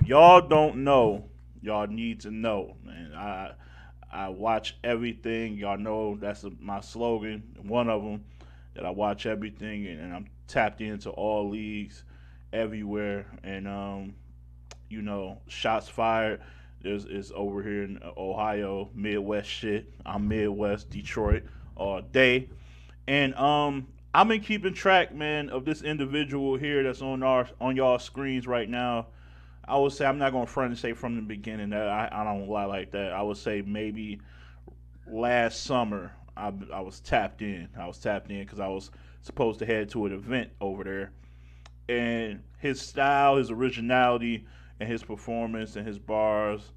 y'all don't know, y'all need to know, man. I watch everything. Y'all know that's my slogan. One of them that I watch everything, and I'm tapped into all leagues, everywhere. And shots fired. There's is over here in Ohio, Midwest shit. I'm Midwest, Detroit, all day. And I've been keeping track, man, of this individual here that's on y'all screens right now. I would say I'm not going to front and say from the beginning that I don't lie like that. I would say maybe last summer I was tapped in. I was tapped in because I was supposed to head to an event over there, and his style, his originality, and his performance and his bars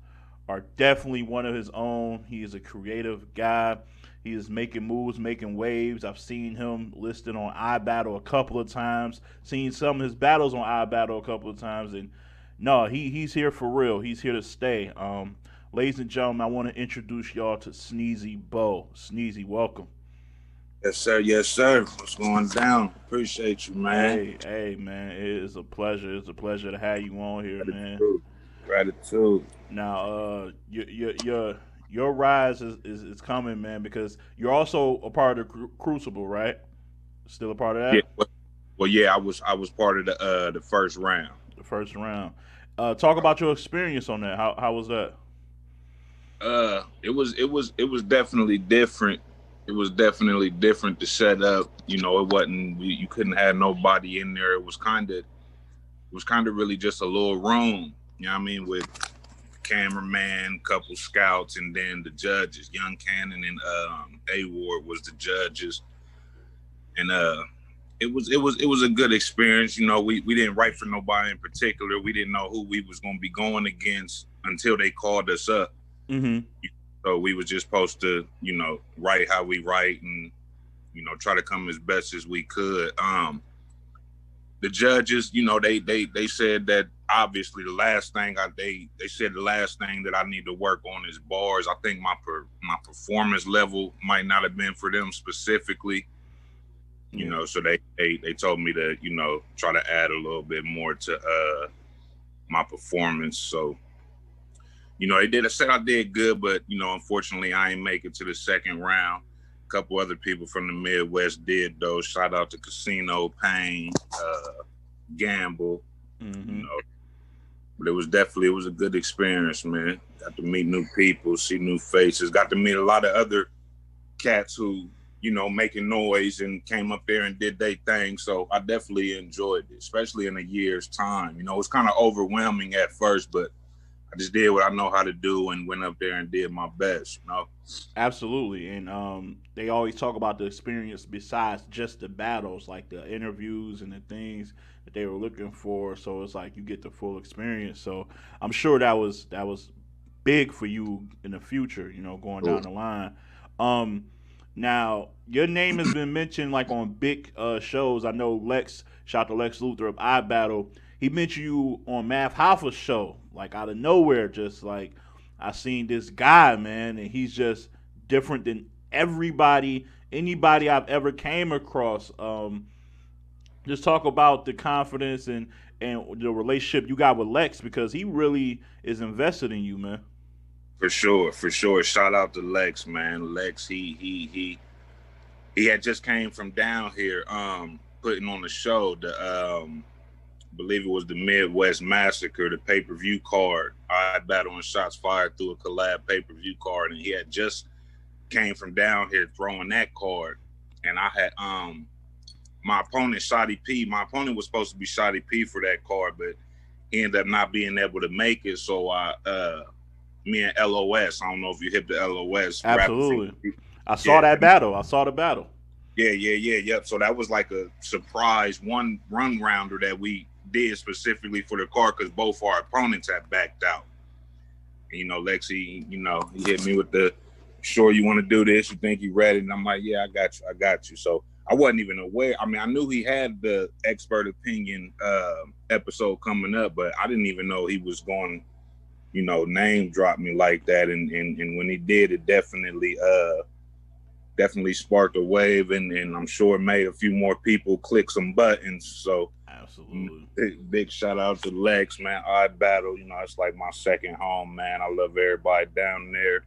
are definitely one of his own. He is a creative guy. He is making moves, making waves. I've seen him listed on iBattle a couple of times. Seen some of his battles on iBattle a couple of times, and no, he's here for real. He's here to stay. Ladies and gentlemen, I want to introduce y'all to Sneezey Bo. Sneezey, welcome. Yes, sir. Yes, sir. What's going down? Appreciate you, man. Hey, man, it is a pleasure. It's a pleasure to have you on here, man. Gratitude. Gratitude. Now, your rise is coming, man, because you're also a part of the Crucible, right? Still a part of Yeah. that, Yeah. I was part of the first round. the first round. Talk about your experience on that. How was that? It was definitely different. It was definitely different to set up. It wasn't. You couldn't have nobody in there. It was kind of really just a little room. You know what I mean? With cameraman, couple scouts, and then the judges. Young Cannon and A Ward was the judges, and it was a good experience. We didn't write for nobody in particular. We didn't know who we was going to be going against until they called us up. Mm-hmm. So we was just supposed to, write how we write and try to come as best as we could. The judges, they said that obviously the last thing they said the last thing that I need to work on is bars. I think my performance level might not have been for them specifically. Yeah. So they told me to try to add a little bit more to my performance. So they did. I said I did good, but unfortunately I ain't make it to the second round. A couple other people from the Midwest did though. Shout out to Casino Payne, Gamble. you Mm-hmm. know but it was a good experience, man. Got to meet new people, see new faces, got to meet a lot of other cats who making noise and came up there and did their thing. So I definitely enjoyed it, especially in a year's time. It's kind of overwhelming at first, but I just did what I know how to do and went up there and did my best. Absolutely, and they always talk about the experience besides just the battles, like the interviews and the things that they were looking for. So it's like you get the full experience. So I'm sure that was big for you in the future. Going down the line. Um, Now your name has been mentioned like on big shows. I know Lex, shout out to Lex Luthor of iBattle. He mentioned you on Math Hoffa's show, like out of nowhere, just like I seen this guy, man, and he's just different than anybody I've ever came across. Just talk about the confidence and the relationship you got with Lex because he really is invested in you, man. For sure, for sure. Shout out to Lex, man. Lex, he had just came from down here, putting on the show. Believe it was the Midwest Massacre, the pay-per-view card. I battled and shots fired through a collab pay-per-view card, and he had just came from down here throwing that card. And I had my opponent, Shotty P. My opponent was supposed to be Shotty P for that card, but he ended up not being able to make it. So me and LOS. I don't know if you hit the LOS rapper from. Absolutely. I saw Yeah, that battle. I saw the battle. yep. So that was like a surprise one run rounder that we did specifically for the car because both our opponents had backed out. And, Lexi, he hit me with the sure you want to do this, you think you ready? And I'm like, yeah, I got you. So I wasn't even aware. I mean, I knew he had the expert opinion episode coming up, but I didn't even know he was going name drop me like that. And when he did, it definitely definitely sparked a wave, and I'm sure it made a few more people click some buttons. So Absolutely. big shout out to Lex, man. iBattle, it's like my second home, man. I love everybody down there.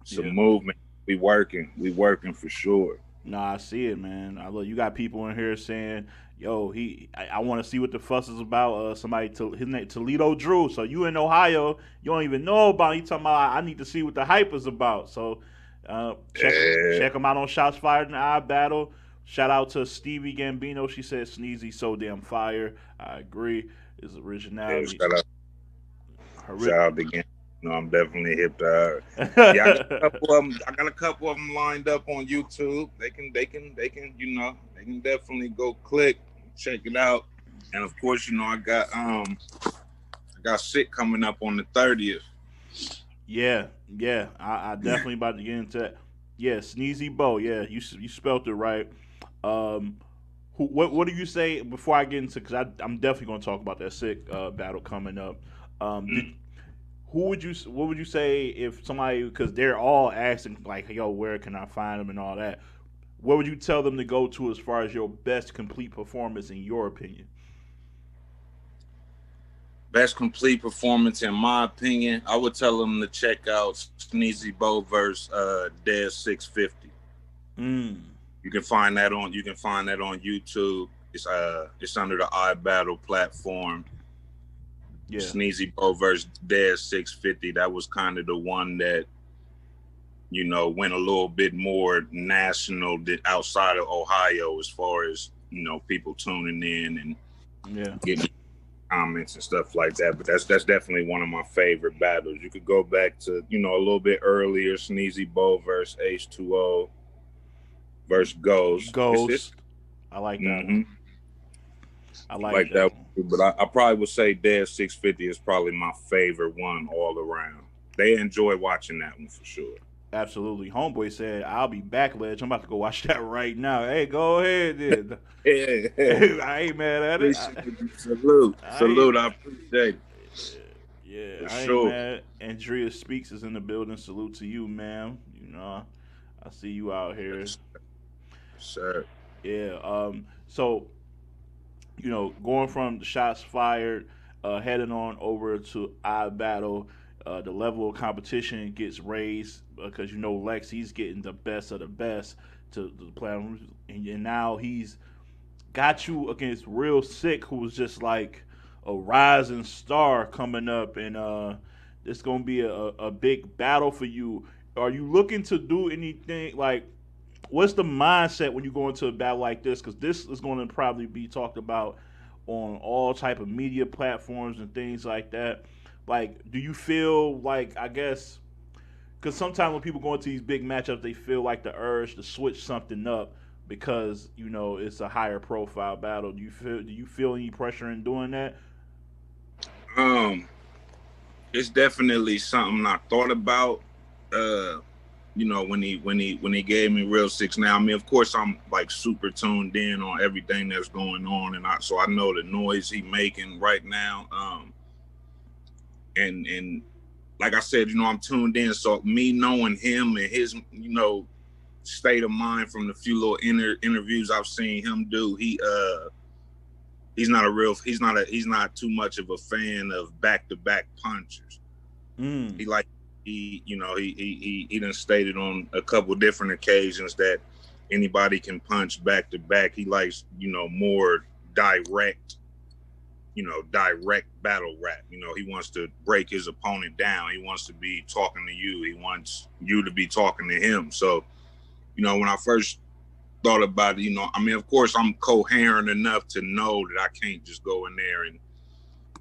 Some Yeah. movement. We working for sure. No, I see it, man. I look. You got people in here saying, "Yo, I want to see what the fuss is about." Somebody to his name Toledo Drew. So you in Ohio, you don't even know about. He talking about I need to see what the hype is about. So check Yeah, check them out on Shots Fired in I Battle. Shout out to Stevie Gambino. She said Sneezy so damn fire. I agree. His yeah. originality. Shout Her, out again. I'm definitely hip to her. Yeah, I got a couple of them. I got a couple of them lined up on YouTube. They can definitely go click, check it out. And of course, I got Sick coming up on the 30th. Yeah, yeah. I definitely about to get into that. Yeah, Sneezey Bo. Yeah, you spelt it right. Um, what do you say before I get into? Because I'm definitely going to talk about that sick battle coming up. Did Mm. who would you what would you say if somebody, because they're all asking like, yo, where can I find them and all that? What would you tell them to go to as far as your best complete performance in your opinion? Best complete performance, in my opinion, I would tell them to check out Sneezey Bo versus Dead 650. Mm, You can find that on YouTube. It's under the iBattle platform. yeah, Sneezy Bo versus Dead 650. That was kind of the one that went a little bit more national outside of Ohio, as far as people tuning in and yeah. getting comments and stuff like that. But that's definitely one of my favorite battles. You could go back to a little bit earlier, Sneezy Bo versus H2O versus Ghost. It's Ghost. I like that one. mm-hmm. I like Like that that. one. But I probably would say Dead 650 is probably my favorite one all around. They enjoy watching that one for sure. Absolutely. Homeboy said, I'll be back, Ledge. I'm about to go watch that right now. Hey, go ahead then. Yeah, I ain't mad at it. appreciate you. Salute, I ain't. salute. I appreciate it Yeah, for I ain't sure. mad. Andrea Speaks is in the building. Salute to you, ma'am. I see you out here. Yes, sir. Yeah. So going from the shots fired, heading on over to I battle, the level of competition gets raised because Lex, he's getting the best of the best to play on, and now he's got you against Real Sick, who was just like a rising star coming up, and it's gonna be a big battle for you. Are you looking to do anything like? What's the mindset when you go into a battle like this? Because this is going to probably be talked about on all type of media platforms and things like that. Like, do you feel like, I guess, because sometimes when people go into these big matchups, they feel like the urge to switch something up because it's a higher profile battle. Do you feel any pressure in doing that? Um, it's definitely something I thought about. Uh, when he gave me Real Six. Now, I mean, of course, I'm like super tuned in on everything that's going on, and so I know the noise he making right now. And like I said, I'm tuned in. So me knowing him and his, state of mind from the few little interviews I've seen him do, he's not too much of a fan of back to back punchers. Mm. He like he done stated on a couple different occasions that anybody can punch back to back. He likes more direct, direct battle rap. He wants to break his opponent down. He wants to be talking to you. He wants you to be talking to him. So when I first thought about it, I mean, of course, I'm coherent enough to know that I can't just go in there and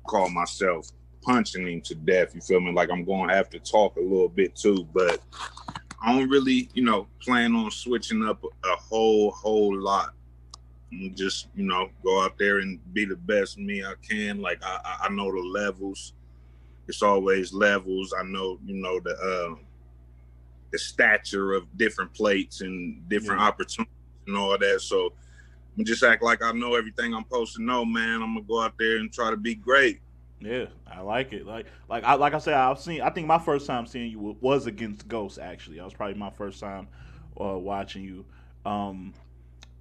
call myself punching him to death. You feel me? Like I'm going to have to talk a little bit too, but I don't really, plan on switching up a whole lot. And just, go out there and be the best me I can. Like I know the levels. It's always levels. I know, the stature of different plates and different Yeah. opportunities and all that. So I'm just act like I know everything I'm supposed to know, man. I'm gonna go out there and try to be great. Yeah, I like it. Like I said, I think my first time seeing you was against Ghost. Actually, that was probably my first time watching you.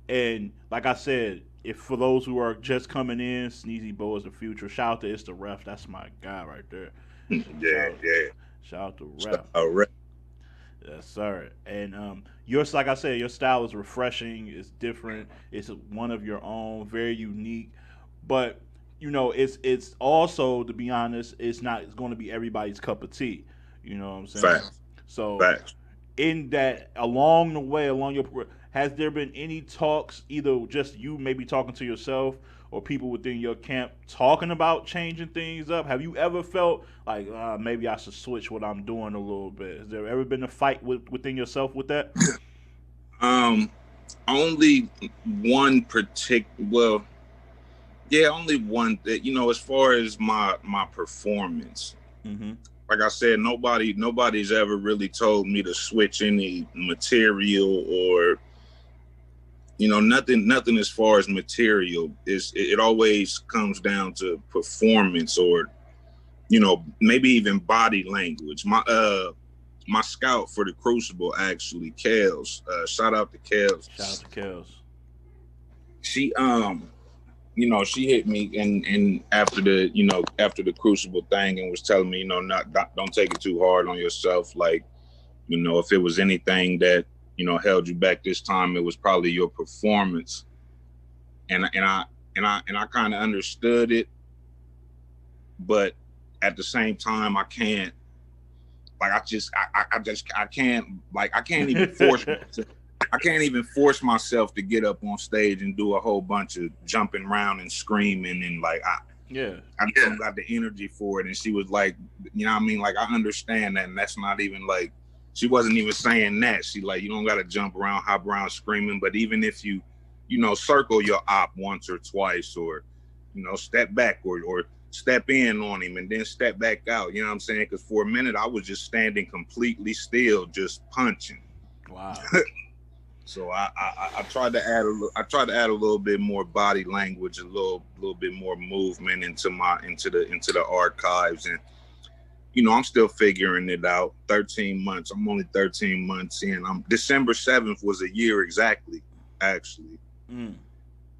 And like I said, if for those who are just coming in, Sneezey Bo is the future. Shout out to It's the Ref. That's my guy right there. Yeah, Shout, yeah. shout out to Ref. All right. Yes, sir. And yours, like I said, your style is refreshing. It's different. It's one of your own, very unique. But it's also, to be honest, it's not. It's going to be everybody's cup of tea. You know what I'm saying? Facts. So Facts. in that, along the way, along your, has there been any talks, either just you maybe talking to yourself or people within your camp talking about changing things up? Have you ever felt like maybe I should switch what I'm doing a little bit? Has there ever been a fight within yourself with that? Um, only one well, yeah, only one that, as far as my performance. Mm-hmm. Like I said, nobody's ever really told me to switch any material or nothing as far as material. It always comes down to performance or maybe even body language. My scout for the Crucible, actually, Kels, shout out to Kels. Shout out to Kels. She she hit me and after the Crucible thing and was telling me, don't take it too hard on yourself. Like, if it was anything that, held you back this time, it was probably your performance. And I kind of understood it, but at the same time, I can't, like, I can't, like, I can't even force myself. I can't even force myself to get up on stage and do a whole bunch of jumping around and screaming and like I don't got the energy for it. And she was like, you know what I mean? Like, I understand that, and that's not even like, she wasn't even saying that. She like, you don't got to jump around, hop around screaming, but even if you circle your op once or twice, or step back or step in on him and then step back out, you know what I'm saying? Because for a minute I was just standing completely still, just punching. Wow. So I tried to add a little bit more body language, a little bit more movement into the archives, and I'm still figuring it out. 13 months. I'm only 13 months in. December 7th was a year exactly, actually.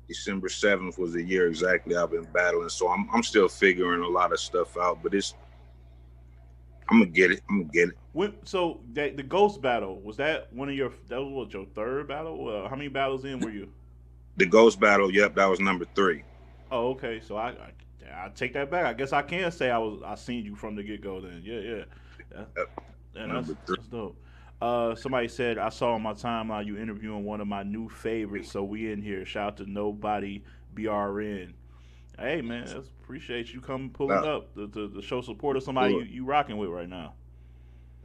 December 7th was a year exactly I've been battling. So I'm still figuring a lot of stuff out, but I'm gonna get it. So the Ghost battle, was that one of your? That was what, your third battle? How many battles in were you? The Ghost battle, yep, that was number 3. Oh, okay. So I take that back. I guess I can say I seen you from the get go. Then that's dope. Somebody said I saw on my timeline you interviewing one of my new favorites. So we in here. Shout out to Nobody BRN. Hey man, appreciate you coming pulling up to show support of somebody you rocking with right now.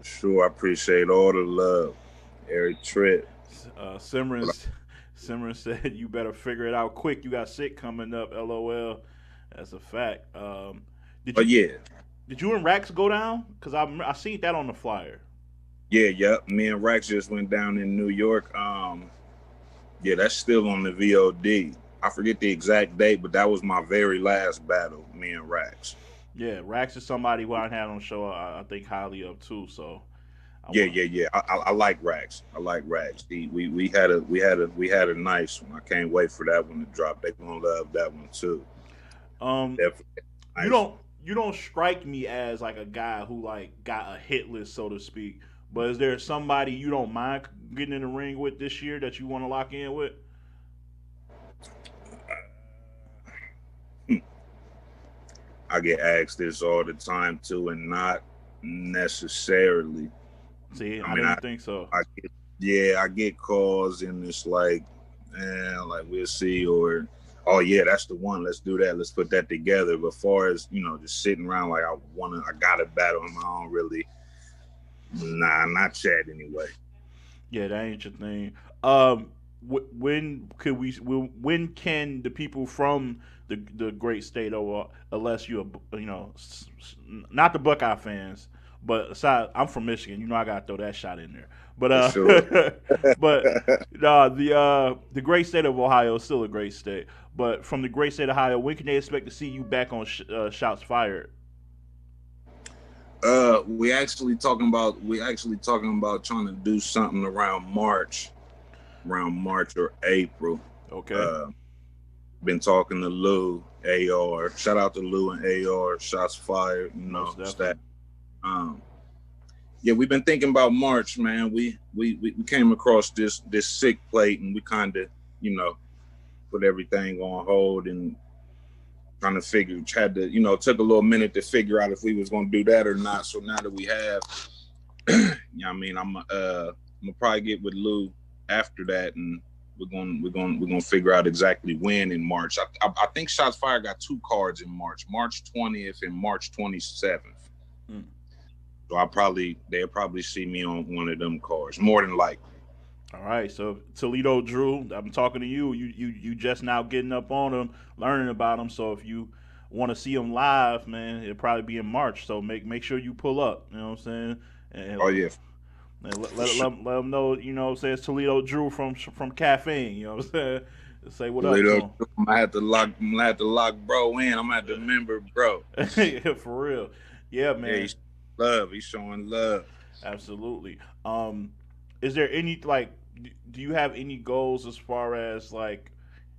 Sure, I appreciate all the love, every trip. Simran said you better figure it out quick. You got sick coming up. LOL. That's a fact. Did you and Rax go down? Cause I seen that on the flyer. Yeah, yep. Me and Rax just went down in New York. Yeah, that's still on the VOD. I forget the exact date, but that was my very last battle, me and Rax. Yeah, Rax is somebody who I had on the show. I think highly of too. So. Yeah. I like Rax. I like Rax. We had a nice one. I can't wait for that one to drop. They gonna love that one too. Nice. You don't strike me as like a guy who like got a hit list, so to speak. But is there somebody you don't mind getting in the ring with this year that you want to lock in with? I get asked this all the time too, and not necessarily. See, I didn't think so. I get calls and it's like, like we'll see, or oh yeah, that's the one. Let's do that. Let's put that together. But far as just sitting around like I gotta battle him. I don't really. Nah, not yet anyway. Yeah, that ain't your thing. When can the people from the great state of, unless you're not the Buckeye fans, but aside, I'm from Michigan. I gotta throw that shot in there. But sure. but the great state of Ohio is still a great state. But from the great state of Ohio, when can they expect to see you back on Shots Fired? We actually talking about trying to do something around March or April. Okay. Uh, been talking to Lou AR. Shout out to Lou and AR. Shots fired. You Most know, stat. definitely. Um, yeah, we've been thinking about March, man. We came across this sick plate, and we kind of, put everything on hold and trying to figure. Had to, took a little minute to figure out if we was gonna do that or not. So now that we have, I'm gonna probably get with Lou after that, and we're gonna figure out exactly when in March. I think Shots Fired got 2 cards in March, March 20th and March 27th. Mm. So they'll probably see me on one of them cards, more than likely. All right, so Toledo Drew, I'm talking to you. You just now getting up on him, learning about him. So if you want to see him live, man, it'll probably be in March. So make sure you pull up. You know what I'm saying? And Oh yeah, let, for sure. let them know. You know what I'm saying? It's Toledo Drew from Caffeine. You know what I'm saying? Say what up Toledo, to I'm gonna have to lock bro in. I'm gonna have to remember bro. him. For real. Yeah, Yeah, man. he's showing love. Absolutely. Is there any like? Do you have any goals as far as like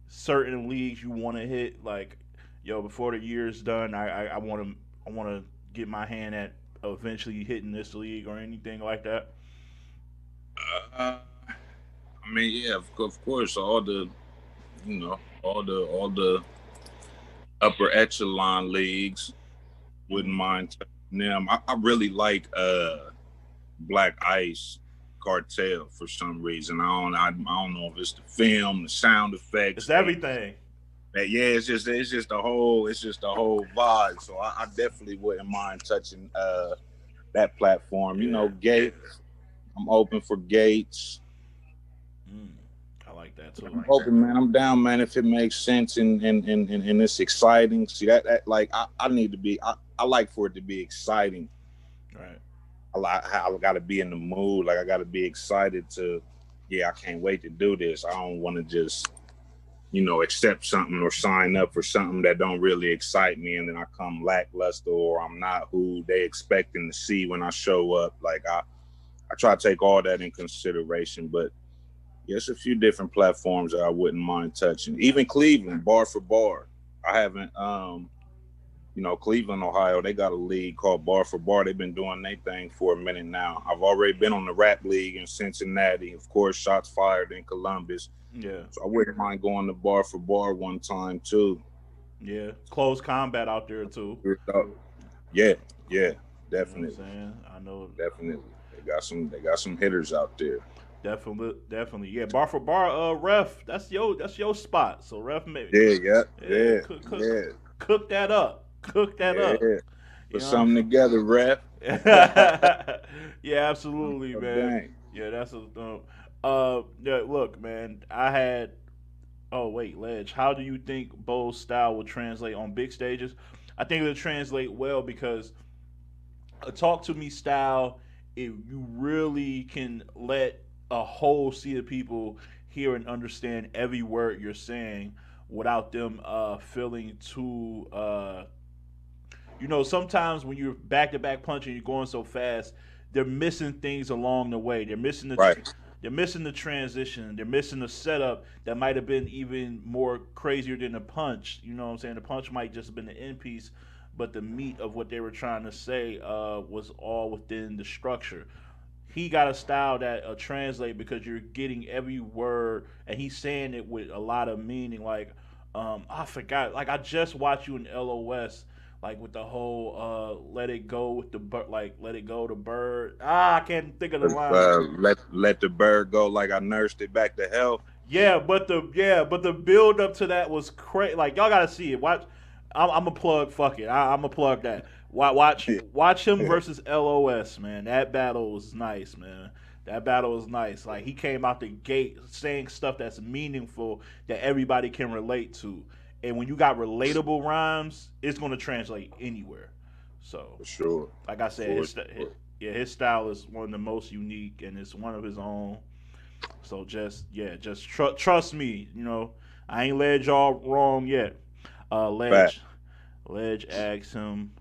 certain leagues you want to hit? Like, yo, before the year's done, I want to get my hand at eventually hitting this league or anything like that. Uh, I mean, yeah, of course, all the upper echelon leagues wouldn't Mm. mind touching them. I really like Black Ice Cartel for some reason. I don't know if it's the film, the sound It's effects. everything. Yeah, it's just the whole vibe. So I definitely wouldn't mind touching that platform. Yeah. Gates. I'm open for Gates. Mm. I like that too. I'm open, man. I'm down, man. If it makes sense and it's exciting. See that like I need to be. I like for it to be exciting. Right. I got to be in the mood. Like I got to be excited to. Yeah, I can't wait to do this. I don't want to just accept something or sign up for something that don't really excite me, and then I come lackluster or I'm not who they expecting to see when I show up. Like I try to take all that in consideration, but yes, a few different platforms that I wouldn't mind touching. Even Cleveland, bar for bar. I haven't, Cleveland, Ohio, they got a league called Bar for Bar. They've been doing their thing for a minute now. I've already been on the rap league in Cincinnati. Of course, Shots Fired in Columbus. Yeah. So I wouldn't mind going to Bar for Bar one time too. Yeah. Close combat out there too. Yeah, yeah, You know what I'm definitely, saying? I know. definitely. They got some hitters out there. Definitely, definitely. Yeah, bar for bar. Ref, that's your spot. So ref, Yeah, yeah, yeah, yeah, yeah, cook that up. Cook that up. yeah. You Put know something together, ref. what I'm saying? Yeah, absolutely, Oh, man. dang. Yeah, that's a. Yeah, look, man. I had. Oh wait, Ledge. How do you think Bo's style will translate on big stages? I think it'll translate well because a talk to me style, if you really can let a whole sea of people hear and understand every word you're saying without them feeling too sometimes when you're back to back punching, you're going so fast, they're missing things along the way. Right. They're missing the transition. They're missing the setup that might have been even more crazier than the punch. You know what I'm saying? The punch might just have been the end piece, but the meat of what they were trying to say was all within the structure. He got a style that translate because you're getting every word, and he's saying it with a lot of meaning. Like, I forgot. Like, I just watched you in LOS, like with the whole "Let It Go" with the like "Let It Go" the bird. I can't think of the line. Let the bird go like I nursed it back to health. But the build up to that was crazy. Like y'all gotta see it. Watch. I'm a plug. Fuck it. I'm a plug that. Watch him versus LOS. Man, that battle was nice, man. That battle was nice. Like he came out the gate saying stuff that's meaningful that everybody can relate to. And when you got relatable rhymes, it's gonna translate anywhere. So, For sure. like I said, For sure. his style is one of the most unique, and it's one of his own. So just trust me. I ain't led y'all wrong yet. Fact. Ledge asked him,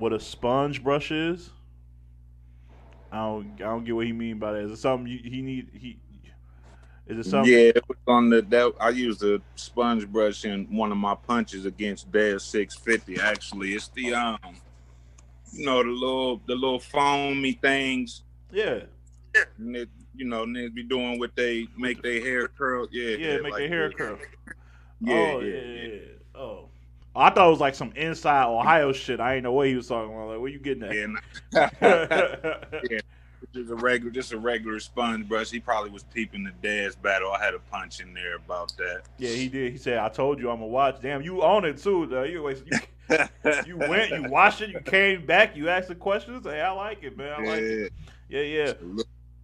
what a sponge brush is. I don't get what he mean by that. Is it something he need? Is it something? Yeah, it was on that. I used a sponge brush in one of my punches against Dead 650. Actually, it's the the little foamy things. Yeah. And it, niggas be doing what they make their hair curl. Yeah, Yeah, make like their hair curl. Yeah, Oh, yeah, yeah, yeah. yeah. Oh. I thought it was like some inside Ohio shit. I ain't know what he was talking about. Like, where you getting Yeah, that? yeah. Just a regular sponge brush. He probably was peeping the Dez battle. I had a punch in there about that. Yeah, he did. He said, "I told you I'm gonna watch." Damn, you own it too, though. You went, you watched it, you came back, you asked the questions. Hey, I like it, man. I like it. Yeah, yeah.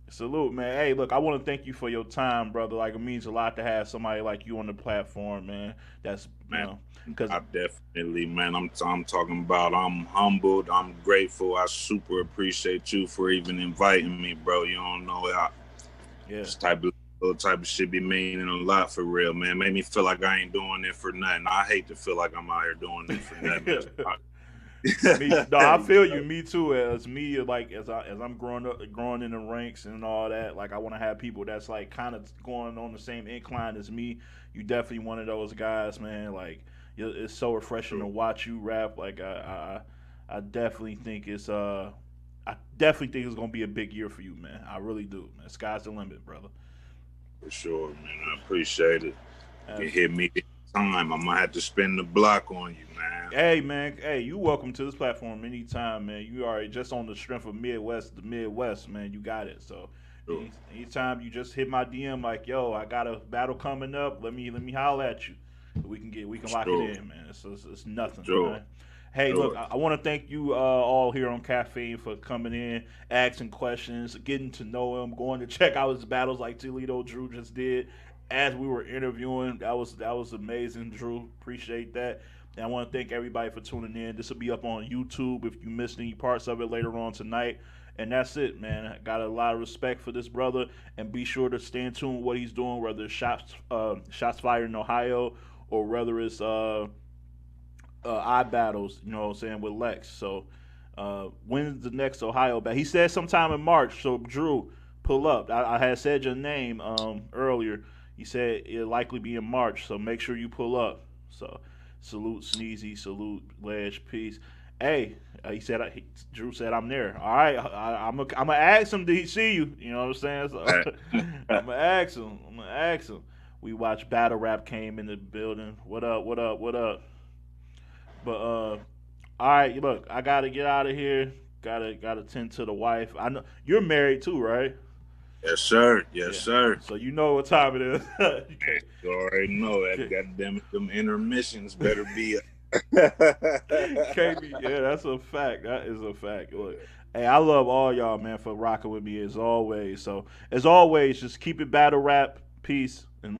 Salute, man. Hey, look, I want to thank you for your time, brother. Like, it means a lot to have somebody like you on the platform, man. That's man. Because I definitely, man. I'm talking about. I'm humbled. I'm grateful. I super appreciate you for even inviting me, bro. You don't know it. This type of shit be meaning a lot for real, man. Made me feel like I ain't doing it for nothing. I hate to feel like I'm out here doing it for nothing. No, I feel you. Me too. As me, like as I'm growing in the ranks and all that. Like I want to have people that's like kind of going on the same incline as me. You definitely one of those guys, man. Like it's so refreshing to watch you rap. Like I definitely think it's gonna be a big year for you, man. I really do, man. Sky's the limit, brother. For sure, man. I appreciate it. You hit me anytime. I'm gonna have to spin the block on you, man. Hey, man. Hey, you welcome to this platform anytime, man. You are just on the strength of the Midwest, man. You got it. So Sure. anytime you just hit my DM like, yo, I got a battle coming up. Let me holler at you. We can lock it in, man. It's nothing, man. Hey, look, I want to thank you all here on Caffeine for coming in, asking questions, getting to know him, going to check out his battles like Toledo Drew just did as we were interviewing. That was amazing, Drew. Appreciate that. And I want to thank everybody for tuning in. This will be up on YouTube if you missed any parts of it later on tonight. And that's it, man. I got a lot of respect for this brother, and be sure to stay in tune with what he's doing, whether it's shots fired in Ohio or whether it's iBattles, you know what I'm saying, with Lex. So when's the next Ohio battle? He said sometime in March. So Drew, pull up. I had said your name earlier. He said it'll likely be in March. So make sure you pull up. So salute Sneezey, salute Ledge, peace. Hey, Drew said I'm there. All right, I'm gonna ask him. Did he see you? You know what I'm saying? So I'm gonna ask him. We watched Battle Rap came in the building. What up? What up? What up? But all right, look, I gotta get out of here. Gotta tend to the wife. I know you're married too, right? Yes, sir. Yes, sir. So you know what time it is. You already know that. Goddamn it, them intermissions better be. Can't be. Yeah, that's a fact. That is a fact. Look, hey, I love all y'all, man, for rocking with me as always. So as always, just keep it battle rap. Peace and